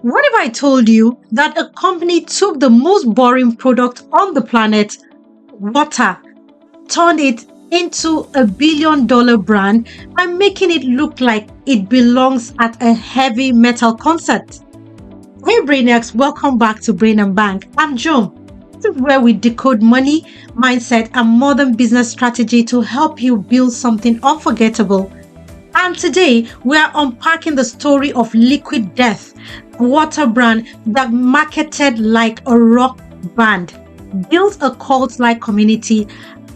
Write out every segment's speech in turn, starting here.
What if I told you that a company took the most boring product on the planet, water, turned it into a $1 billion brand by making it look like it belongs at a heavy metal concert? Hey Brainiacs, welcome back to Brain and Bank. I'm Joan. This is where we decode money, mindset, and modern business strategy to help you build something unforgettable. And today we are unpacking the story of Liquid Death, a water brand that marketed like a rock band, built a cult like community,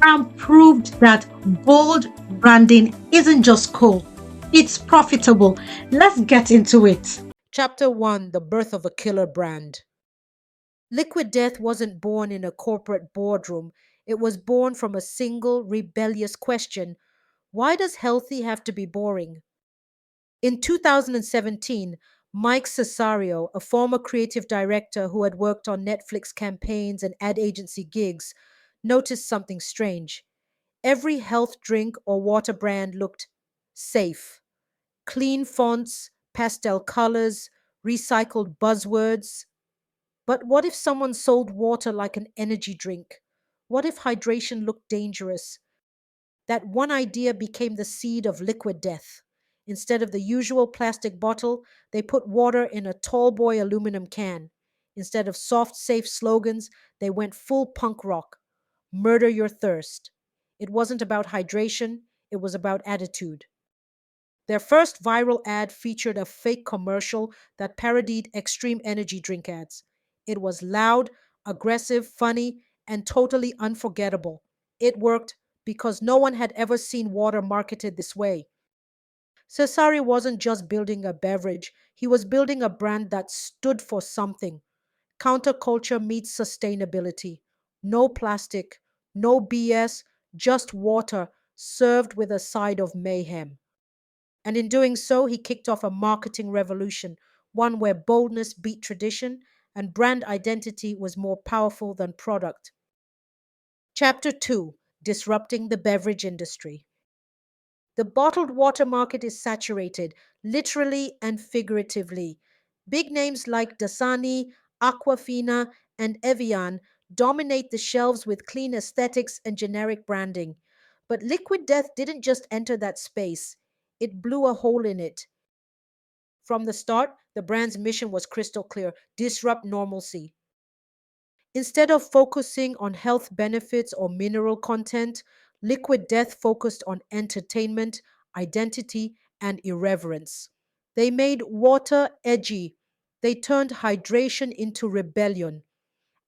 and proved that bold branding isn't just cool, it's profitable. Let's get into it. Chapter 1: The Birth of a Killer Brand. Liquid Death wasn't born in a corporate boardroom, it was born from a single rebellious question: why does healthy have to be boring? In 2017, Mike Cesario, a former creative director who had worked on Netflix campaigns and ad agency gigs, noticed something strange. Every health drink or water brand looked safe: clean fonts, pastel colors, recycled buzzwords. But what if someone sold water like an energy drink? What if hydration looked dangerous? That one idea became the seed of Liquid Death. Instead of the usual plastic bottle, they put water in a tall boy aluminum can. Instead of soft, safe slogans, they went full punk rock: murder your thirst. It wasn't about hydration, it was about attitude. Their first viral ad featured a fake commercial that parodied extreme energy drink ads. It was loud, aggressive, funny, and totally unforgettable. It worked because no one had ever seen water marketed this way. Cesare wasn't just building a beverage, he was building a brand that stood for something. Counterculture meets sustainability. No plastic, no BS, just water served with a side of mayhem. And in doing so, he kicked off a marketing revolution, one where boldness beat tradition and brand identity was more powerful than product. Chapter 2: Disrupting the Beverage Industry. The bottled water market is saturated, literally and figuratively. Big names like Dasani, Aquafina, and Evian dominate the shelves with clean aesthetics and generic branding. But Liquid Death didn't just enter that space, it blew a hole in it. From the start, the brand's mission was crystal clear: disrupt normalcy. Instead of focusing on health benefits or mineral content, Liquid Death focused on entertainment, identity, and irreverence. They made water edgy. They turned hydration into rebellion.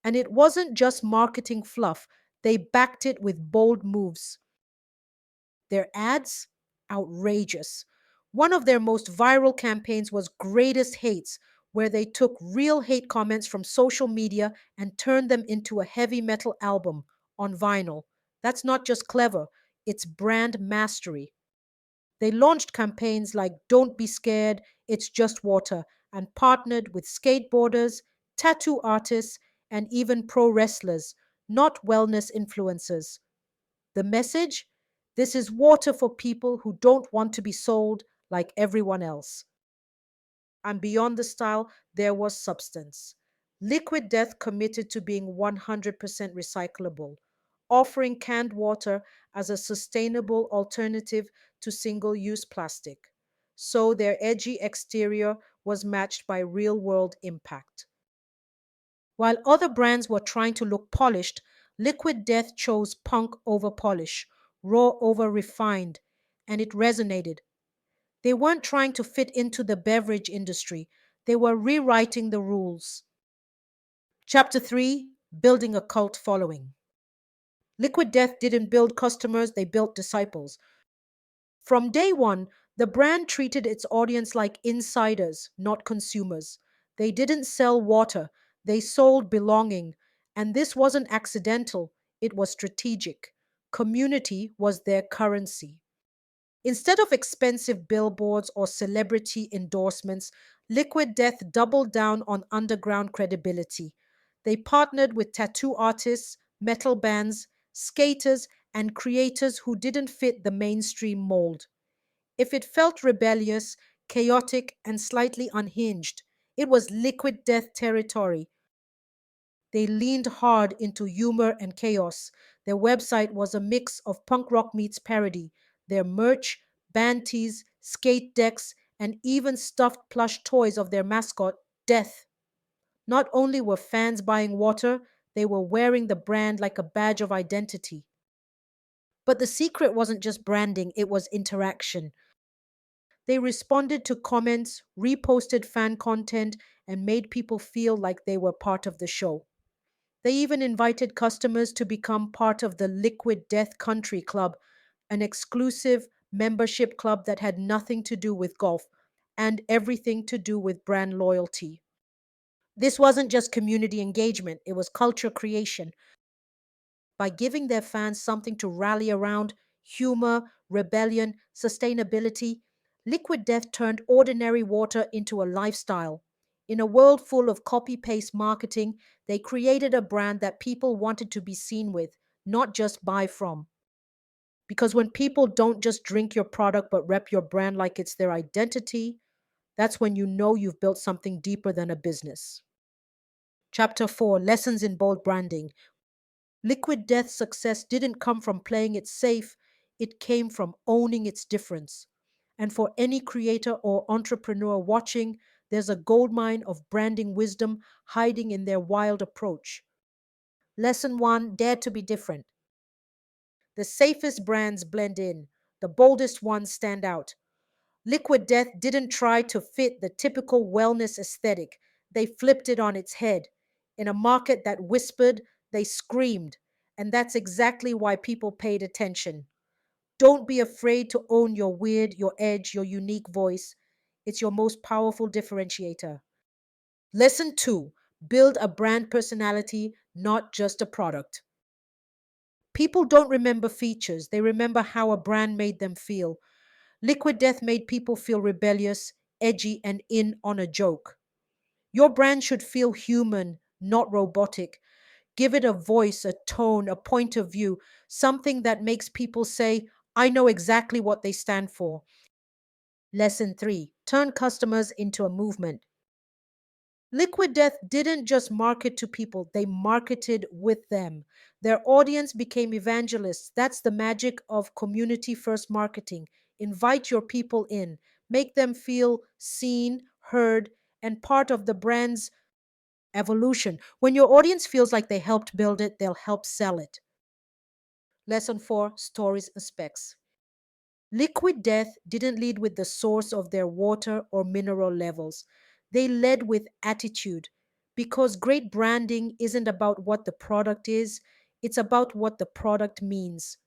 And it wasn't just marketing fluff, they backed it with bold moves. Their ads? Outrageous. One of their most viral campaigns was Greatest Hates, where they took real hate comments from social media and turned them into a heavy metal album on vinyl. That's not just clever, it's brand mastery. They launched campaigns like Don't Be Scared, It's Just Water, and partnered with skateboarders, tattoo artists, and even pro wrestlers, not wellness influencers. The message? This is water for people who don't want to be sold like everyone else. And beyond the style, there was substance. Liquid Death committed to being 100% recyclable, offering canned water as a sustainable alternative to single use plastic. So their edgy exterior was matched by real world impact. While other brands were trying to look polished, Liquid Death chose punk over polish, raw over refined, and it resonated. They weren't trying to fit into the beverage industry, they were rewriting the rules. Chapter 3: Building a Cult Following. Liquid Death didn't build customers, they built disciples. From day one, the brand treated its audience like insiders, not consumers. They didn't sell water, they sold belonging. And this wasn't accidental, it was strategic. Community was their currency. Instead of expensive billboards or celebrity endorsements, Liquid Death doubled down on underground credibility. They partnered with tattoo artists, metal bands, skaters, and creators who didn't fit the mainstream mold. If it felt rebellious, chaotic, and slightly unhinged, It was Liquid Death territory. They leaned hard into humor and chaos. Their website was a mix of punk rock meets parody. Their merch, band tees, skate decks, and even stuffed plush toys of their mascot, Death. Not only were fans buying water, they were wearing the brand like a badge of identity. But the secret wasn't just branding, it was interaction. They responded to comments, reposted fan content, and made people feel like they were part of the show. They even invited customers to become part of the Liquid Death Country Club, an exclusive membership club that had nothing to do with golf and everything to do with brand loyalty. This wasn't just community engagement, it was culture creation. By giving their fans something to rally around, humor, rebellion, sustainability, Liquid Death turned ordinary water into a lifestyle. In a world full of copy paste marketing, they created a brand that people wanted to be seen with, not just buy from. Because when people don't just drink your product but rep your brand like it's their identity, that's when you know you've built something deeper than a business. Chapter 4, Lessons in Bold Branding. Liquid Death's success didn't come from playing it safe, it came from owning its difference. And for any creator or entrepreneur watching, there's a goldmine of branding wisdom hiding in their wild approach. Lesson 1, Dare to be different. The safest brands blend in, the boldest ones stand out. Liquid Death didn't try to fit the typical wellness aesthetic, they flipped it on its head. In a market that whispered, they screamed. And that's exactly why people paid attention. Don't be afraid to own your weird, your edge, your unique voice. It's your most powerful differentiator. Lesson 2, Build a brand personality, not just a product. People don't remember features, they remember how a brand made them feel. Liquid Death made people feel rebellious, edgy, and in on a joke. Your brand should feel human, not robotic. Give it a voice, a tone, a point of view, something that makes people say, I know exactly what they stand for. Lesson 3, Turn customers into a movement. Liquid Death didn't just market to people, they marketed with them. Their audience became evangelists. That's the magic of community first marketing. Invite your people in, make them feel seen, heard, and part of the brand's evolution. When your audience feels like they helped build it, they'll help sell it. Lesson 4, Stories and Specs. Liquid Death didn't lead with the source of their water or mineral levels. They led with attitude because great branding isn't about what the product is, it's about what the product means.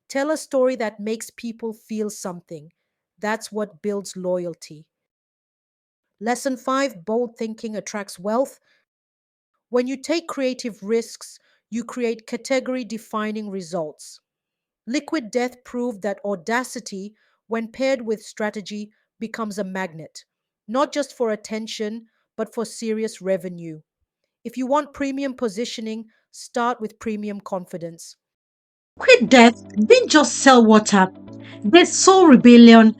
Tell a story that makes people feel something. That's what builds loyalty. Lesson 5, Bold thinking attracts wealth. When you take creative risks, you create category defining results. Liquid Death proved that audacity, when paired with strategy, becomes a magnet, not just for attention, but for serious revenue. If you want premium positioning, start with premium confidence. Liquid Death didn't just sell water, they sold rebellion,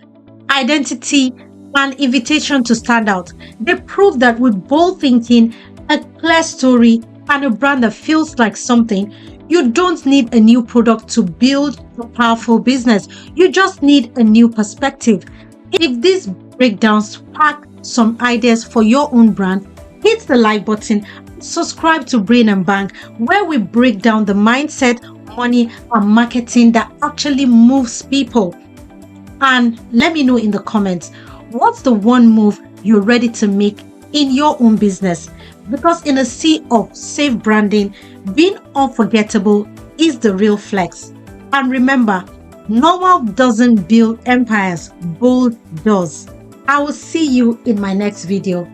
identity, and invitation to stand out. They prove that with bold thinking, a clear story, and a brand that feels like something, you don't need a new product to build a powerful business. You just need a new perspective. If these breakdowns spark some ideas for your own brand, hit the like button and subscribe to Brain and Bank, where we break down the mindset, money, and marketing that actually moves people. And let me know in the comments, what's the one move you're ready to make in your own business? Because in a sea of safe branding, being unforgettable is the real flex. And remember, normal doesn't build empires, bold does. I will see you in my next video.